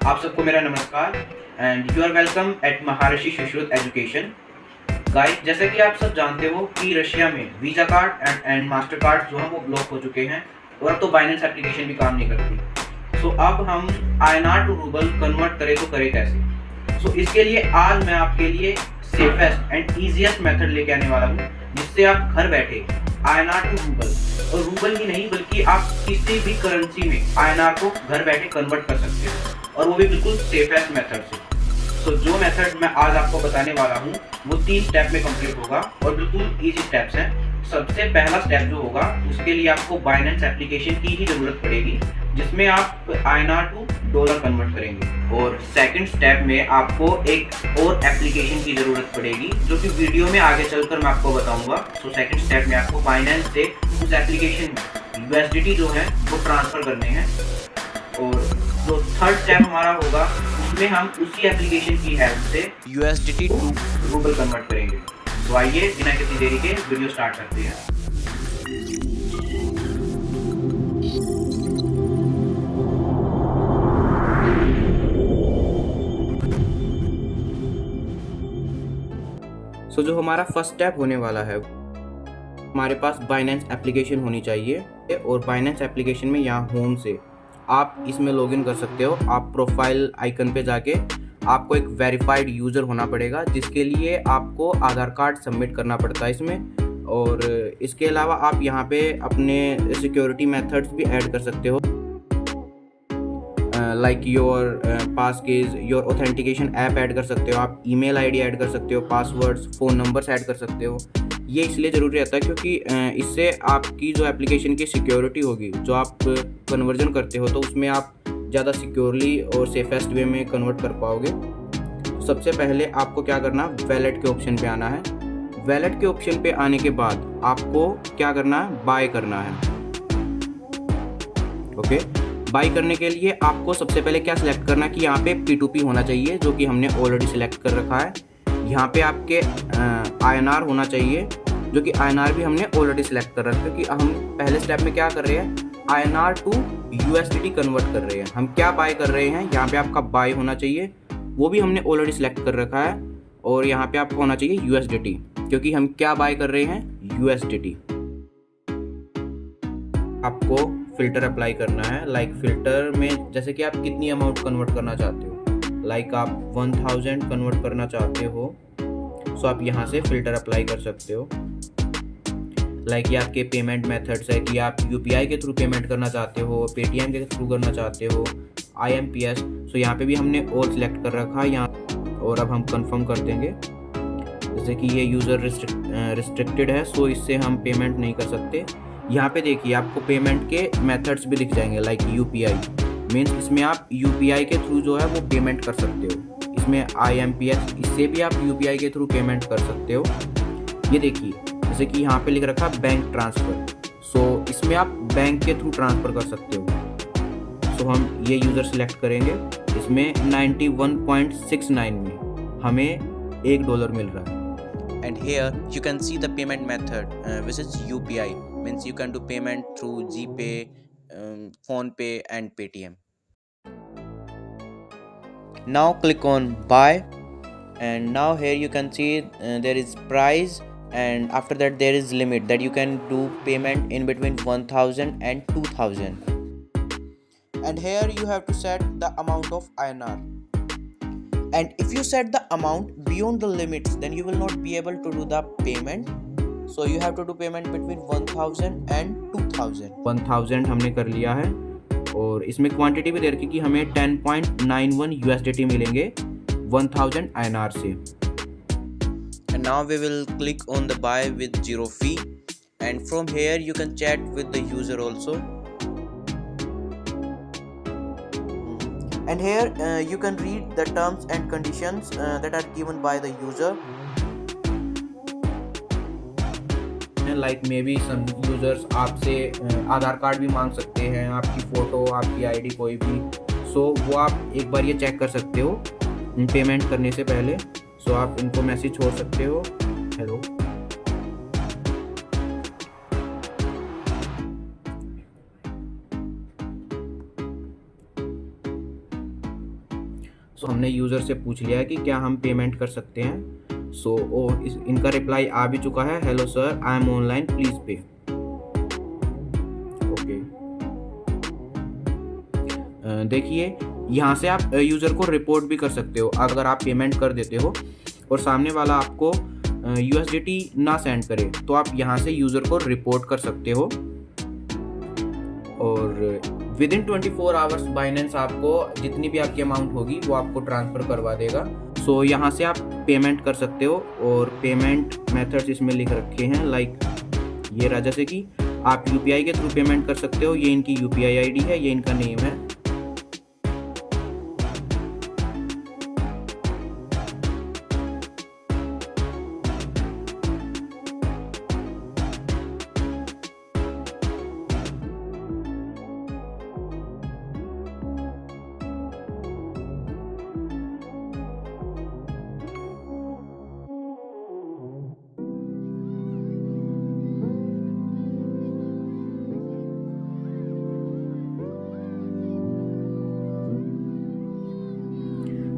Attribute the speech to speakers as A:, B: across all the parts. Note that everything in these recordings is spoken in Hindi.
A: आप सबको मेरा नमस्कार and you are welcome at Maharshi Sushrut education. Guys, जैसे कि आप सब जानते हो कि रशिया में visa card and master card जो है वो ब्लॉक हो चुके हैं और अब तो बाइनेंस एप्लीकेशन भी काम नहीं करती। सो अब हम INR टू रूबल कन्वर्ट करें तो करें कैसे। सो इसके लिए आज मैं आपके लिए सेफेस्ट एंड ईजीएस्ट मेथड लेके आने वाला हूँ, जिससे आप घर बैठे INR टू रूबल, और रूबल ही नहीं बल्कि आप किसी भी करेंसी में INR को घर बैठे कन्वर्ट कर सकते हो, और वो भी बिल्कुल सेफेस्ट मेथड से। तो जो मेथड मैं आज आपको बताने वाला हूँ वो 3 स्टेप में कंप्लीट होगा और बिल्कुल इजी स्टेप्स हैं। सबसे पहला स्टेप जो होगा उसके लिए आपको बाइनेंस एप्लीकेशन की ही ज़रूरत पड़ेगी, जिसमें आप INR टू डॉलर कन्वर्ट करेंगे। और सेकंड स्टेप में आपको एक और एप्लीकेशन की ज़रूरत पड़ेगी, जो कि वीडियो में आगे चलकर मैं आपको बताऊंगा। तो सेकंड स्टेप में आपको बाइनेंस से उस एप्लीकेशन में USDT जो है वो ट्रांसफ़र करने हैं। और जो थर्ड स्टेप हमारा होगा उसमें हम उसी एप्लीकेशन की हेल्प से USDT टू रूबल कन्वर्ट करेंगे। तो आइए बिना किसी देरी के वीडियो स्टार्ट करते हैं। सो जो हमारा फर्स्ट स्टेप होने वाला है, हमारे पास बाइनेंस एप्लीकेशन होनी चाहिए, और बाइनेंस एप्लीकेशन में यहाँ होम से आप इसमें लॉगिन कर सकते हो। आप प्रोफाइल आइकन पे जाके आपको एक वेरीफाइड यूज़र होना पड़ेगा, जिसके लिए आपको आधार कार्ड सबमिट करना पड़ता है इसमें। और इसके अलावा आप यहाँ पे अपने सिक्योरिटी मेथड्स भी ऐड कर सकते हो, like your pass keys, your authentication app add कर सकते हो, आप ईमेल आईडी ऐड कर सकते हो, पासवर्ड्स, फ़ोन नंबर्स ऐड कर सकते हो। ये इसलिए ज़रूरी रहता है क्योंकि इससे आपकी जो एप्लीकेशन की सिक्योरिटी होगी, जो आप कन्वर्जन करते हो, तो उसमें आप ज़्यादा सिक्योरली और सेफेस्ट वे में कन्वर्ट कर पाओगे। सबसे पहले आपको क्या करना, वैलेट के ऑप्शन पे आना है। वैलेट के ऑप्शन पे आने के बाद आपको क्या करना है, बाय करना है। ओके, बाई करने के लिए आपको सबसे पहले क्या सिलेक्ट करना है कि यहाँ पे P2P होना चाहिए, जो कि हमने ऑलरेडी सिलेक्ट कर रखा है। यहाँ पे आपके INR होना चाहिए, जो कि INR भी हमने ऑलरेडी सिलेक्ट कर रखा है, क्योंकि हम पहले स्टेप में क्या कर रहे हैं, INR टू USDT कन्वर्ट कर रहे हैं। हम क्या बाय कर रहे हैं, यहाँ पे आपका बाय होना चाहिए, वो भी हमने ऑलरेडी सिलेक्ट कर रखा है। और यहाँ पे आपको होना चाहिए USDT, क्योंकि हम क्या बाय कर रहे हैं, USDT। आपको फ़िल्टर अप्लाई करना है। लाइक फ़िल्टर में जैसे कि आप कितनी अमाउंट कन्वर्ट करना चाहते हो, लाइक आप 1000 कन्वर्ट करना चाहते हो, सो आप यहाँ से फ़िल्टर अप्लाई कर सकते हो। लाइक ये आपके पेमेंट मेथड्स है कि आप UPI के थ्रू पेमेंट करना चाहते हो, Paytm के थ्रू करना चाहते हो, IMPS। सो यहाँ पे भी हमने ऑल सिलेक्ट कर रखा है यहाँ, और अब हम कंफर्म कर देंगे। जैसे कि ये यूज़र रिस्ट्रिक्टेड है, सो इससे हम पेमेंट नहीं कर सकते। यहाँ पे देखिए आपको पेमेंट के मेथड्स भी दिख जाएंगे, लाइक UPI मीन्स इसमें आप UPI के थ्रू जो है वो पेमेंट कर सकते हो। इसमें IMPS, इससे भी आप UPI के थ्रू पेमेंट कर सकते हो। ये देखिए जैसे कि यहाँ पे लिख रखा बैंक ट्रांसफ़र, सो इसमें आप बैंक के थ्रू ट्रांसफ़र कर सकते हो। सो हम ये यूज़र सिलेक्ट करेंगे। इसमें 91.69 में हमें $1 मिल रहा है।
B: And here you can see the payment method, which is UPI, means you can do payment through GPay, PhonePe and Paytm. Now click on buy, and now here you can see there is price, and after that there is limit that you can do payment in between 1000 and 2000. And here you have to set the amount of INR. And if you set the amount beyond the limits, then you will not be able to do the payment. So you have to do payment between 1000 and 2000.
A: 1000 हमने कर लिया है, और इसमें क्वांटिटी भी दे रखी कि हमें 10.91 USDT मिलेंगे 1000 INR से।
B: And now we will click on the buy with zero fee, and from here you can chat with the user also. And here you can read the terms and conditions that are given by the user.
A: Like may be some users आपसे आधार कार्ड भी मांग सकते हैं, आपकी फ़ोटो, आपकी ID कोई भी। सो वो आप एक बार ये चेक कर सकते हो पेमेंट करने से पहले। सो आप इनको मैसेज छोड़ सकते हो, हेलो। सो हमने यूज़र से पूछ लिया है कि क्या हम पेमेंट कर सकते हैं। सो इनका रिप्लाई आ भी चुका है, hello sir I am online please पे। ओके, देखिए यहाँ से आप यूज़र को रिपोर्ट भी कर सकते हो अगर आप पेमेंट कर देते हो और सामने वाला आपको USDT ना सेंड करे, तो आप यहाँ से यूज़र को रिपोर्ट कर सकते हो और विद इन 24 आवर्स बाइनेंस आपको जितनी भी आपकी अमाउंट होगी वो आपको ट्रांसफ़र करवा देगा। सो यहाँ से आप पेमेंट कर सकते हो और पेमेंट मेथड्स इसमें लिख रखे हैं, लाइक ये रहा, जैसे कि आप UPI के थ्रू पेमेंट कर सकते हो, ये इनकी UPI ID है, ये इनका नेम है।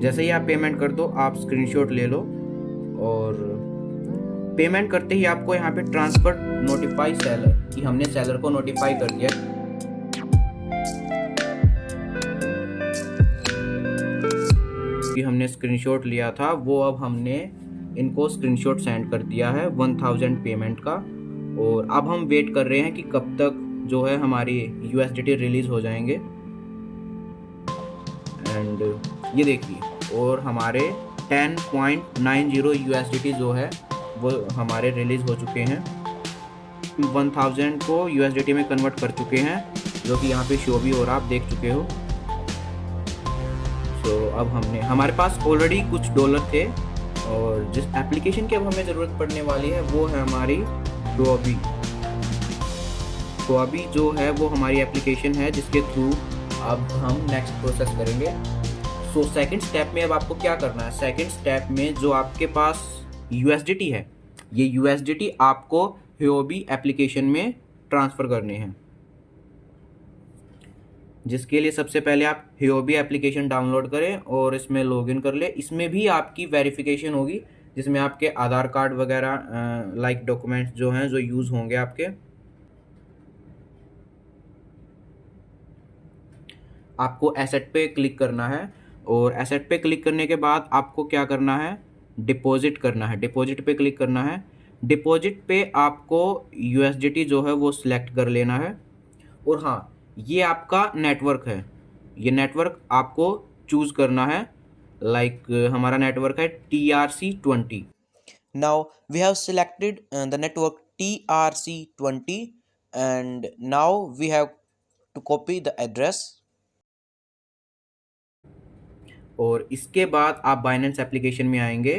A: जैसे ही आप पेमेंट कर दो, आप स्क्रीनशॉट ले लो और पेमेंट करते ही आपको यहाँ पे ट्रांसफर नोटिफाई सेलर कि हमने सेलर को नोटिफाई कर दिया। कि हमने स्क्रीनशॉट लिया था वो अब हमने इनको स्क्रीनशॉट सेंड कर दिया है 1000 पेमेंट का, और अब हम वेट कर रहे हैं कि कब तक जो है हमारी USDT रिलीज हो जाएंगे। एंड ये देखिए, और हमारे 10.90 USDT जो है वो हमारे रिलीज हो चुके हैं, 1000 को USDT में कन्वर्ट कर चुके हैं, जो कि यहाँ पे शो भी हो रहा, आप देख चुके हो। तो अब हमारे पास ऑलरेडी कुछ डॉलर थे और जिस एप्लीकेशन की अब हमें ज़रूरत पड़ने वाली है वो है हमारी Huobi। Huobi जो है वो हमारी एप्लीकेशन है जिसके थ्रू अब हम नेक्स्ट प्रोसेस करेंगे। सो सेकंड स्टेप में अब आपको क्या करना है, सेकंड स्टेप में जो आपके पास USDT है, ये USDT आपको Huobi एप्लीकेशन में ट्रांसफ़र करने हैं, जिसके लिए सबसे पहले आप Huobi एप्लीकेशन डाउनलोड करें और इसमें लॉगिन कर ले। इसमें भी आपकी वेरिफिकेशन होगी जिसमें आपके आधार कार्ड वगैरह लाइक डॉक्यूमेंट्स जो हैं जो यूज़ होंगे आपके। आपको एसेट पे क्लिक करना है और एसेट पे क्लिक करने के बाद आपको क्या करना है, डिपॉजिट करना है। डिपॉजिट पे क्लिक करना है। डिपॉजिट पे आपको USDT जो है वो सिलेक्ट कर लेना है। और हाँ, ये आपका नेटवर्क है, ये नेटवर्क आपको चूज़ करना है, लाइक हमारा नेटवर्क है TRC20।
B: Now we have selected the network TRC20 and now we have to copy the address.
A: और इसके बाद आप बाइनेंस एप्लीकेशन में आएंगे।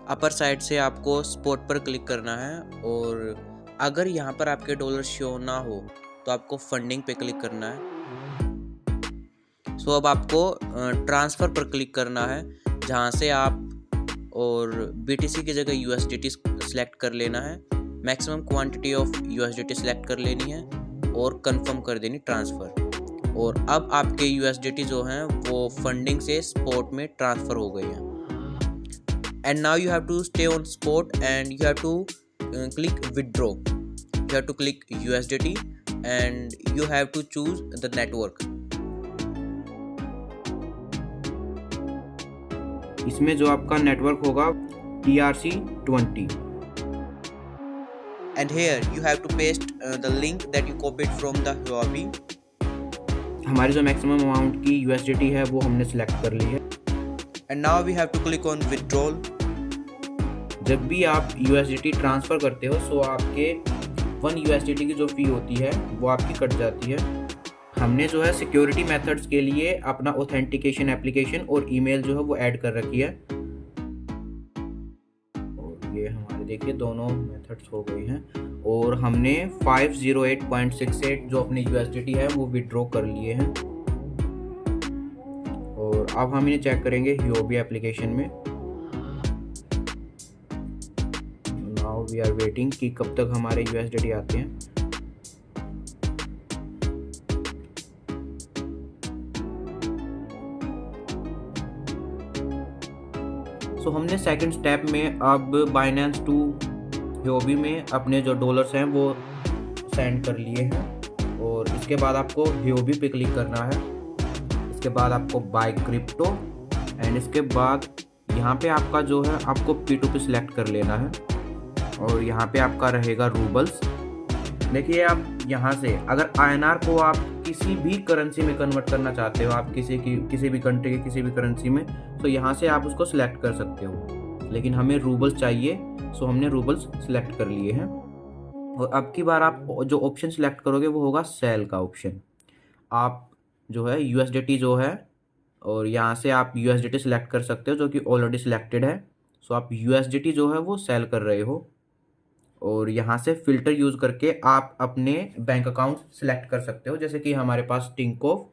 B: अपर साइड से आपको स्पॉट पर क्लिक करना है और अगर यहाँ पर आपके डॉलर शो ना हो तो आपको फंडिंग पे क्लिक करना है। सो अब आपको ट्रांसफ़र पर क्लिक करना है, जहाँ से आप और BTC की जगह USDT सेलेक्ट कर लेना है, maximum quantity of USDT select कर लेनी है और कंफर्म कर देनी ट्रांसफ़र। और अब आपके USDT जो हैं वो फंडिंग से स्पॉट में ट्रांसफ़र हो गए हैं। And now you have to stay on spot and you have to click withdraw. You have to click USDT and you have to choose the network.
A: इसमें जो आपका नेटवर्क होगा TRC20।
B: And here you have to paste the link that you copied from the Huobi.
A: हमारी जो मैक्सिमम अमाउंट की USDT है वो हमने सिलेक्ट कर ली है।
B: And now we have to click on withdrawal.
A: जब भी आप USDT ट्रांसफ़र करते हो सो आपके 1 USDT की जो फ़ी होती है वो आपकी कट जाती है। हमने जो है सिक्योरिटी मेथड्स के लिए अपना ऑथेंटिकेशन एप्लीकेशन और ईमेल जो है वो ऐड कर रखी है। और ये हमारे देखिए दोनों मेथड्स हो गए हैं और हमने 508.68 जो अपने USDT है वो विड्रॉ कर लिए हैं। और अब हम इन्हें चेक करेंगे Huobi एप्लीकेशन में। नाउ वी आर वेटिंग कि कब तक हमारे USDT आते हैं। सो हमने सेकंड स्टेप में अब बाइनेंस टू ह्योबी में अपने जो डॉलर्स हैं वो सेंड कर लिए हैं, और इसके बाद आपको ह्योबी पे क्लिक करना है। इसके बाद आपको बाय क्रिप्टो, एंड इसके बाद यहाँ पे आपका जो है आपको P2P सिलेक्ट कर लेना है, और यहाँ पे आपका रहेगा रूबल्स। देखिए आप यहाँ से अगर INR को आप किसी भी करेंसी में कन्वर्ट करना चाहते हो, आप किसी भी कंट्री के किसी भी करेंसी में, तो यहाँ से आप उसको सिलेक्ट कर सकते हो, लेकिन हमें रूबल्स चाहिए, सो हमने रूबल्स सिलेक्ट कर लिए हैं। और अब की बार आप जो ऑप्शन सिलेक्ट करोगे वो होगा सेल का ऑप्शन। आप जो है USDT जो है, और यहाँ से आप USDT सिलेक्ट कर सकते हो जो कि ऑलरेडी सिलेक्टेड है। सो आप USDT जो है वो सेल कर रहे हो, और यहाँ से फ़िल्टर यूज़ करके आप अपने बैंक अकाउंट सिलेक्ट कर सकते हो। जैसे कि हमारे पास टिंकोफ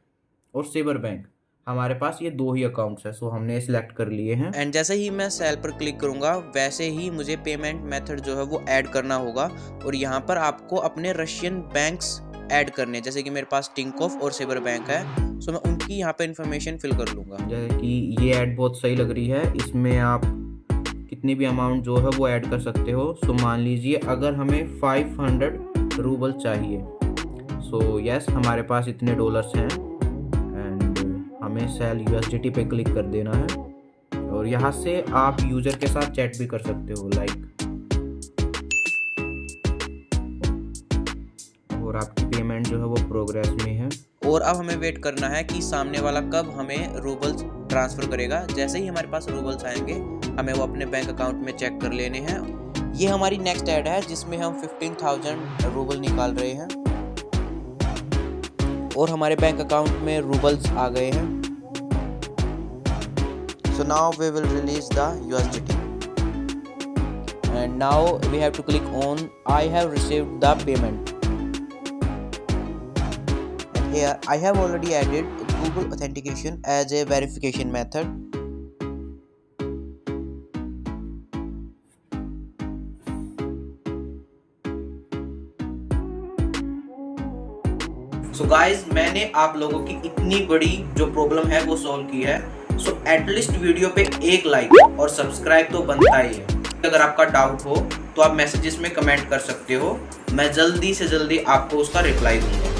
A: और सेबर बैंक, हमारे पास ये 2 ही अकाउंट्स है, सो हमने सिलेक्ट कर लिए हैं।
B: एंड जैसे ही मैं सेल पर क्लिक करूँगा वैसे ही मुझे पेमेंट मेथड जो है वो ऐड करना होगा, और यहाँ पर आपको अपने रशियन बैंक्स ऐड करने, जैसे कि मेरे पास टिंकोफ और सेबर बैंक है, सो मैं उनकी यहाँ पे इन्फॉर्मेशन फिल कर लूँगा।
A: जैसे कि ये ऐड बहुत सही लग रही है, इसमें आप कितनी भी अमाउंट जो है वो ऐड कर सकते हो। सो मान लीजिए अगर हमें 500 रूबल चाहिए, सो यस हमारे पास इतने डॉलर्स हैं, एंड हमें सेल USDT पे क्लिक कर देना है, और यहाँ से आप यूज़र के साथ चैट भी कर सकते हो लाइक, और आपकी पेमेंट जो है वो प्रोग्रेस में है।
B: और अब हमें वेट करना है कि सामने वाला कब हमें रूबल्स ट्रांसफ़र करेगा। जैसे ही हमारे पास रूबल्स आएंगे हमें वो अपने बैंक अकाउंट में चेक कर लेने हैं। ये हमारी नेक्स्ट ऐड है जिसमें हम 15,000 रूबल निकाल रहे हैं, और हमारे बैंक अकाउंट में रूबल्स आ गए हैं। So now we will release the USDT, and now we have to click on I have received the payment. Here I have already added Google authentication as a verification method.
A: So guys मैंने आप लोगों की इतनी बड़ी जो प्रॉब्लम है वो सॉल्व की है। सो एटलीस्ट वीडियो पे एक लाइक और सब्सक्राइब तो बनता ही है। अगर आपका डाउट हो तो आप मैसेजेस में कमेंट कर सकते हो, मैं जल्दी से जल्दी आपको उसका रिप्लाई दूंगा।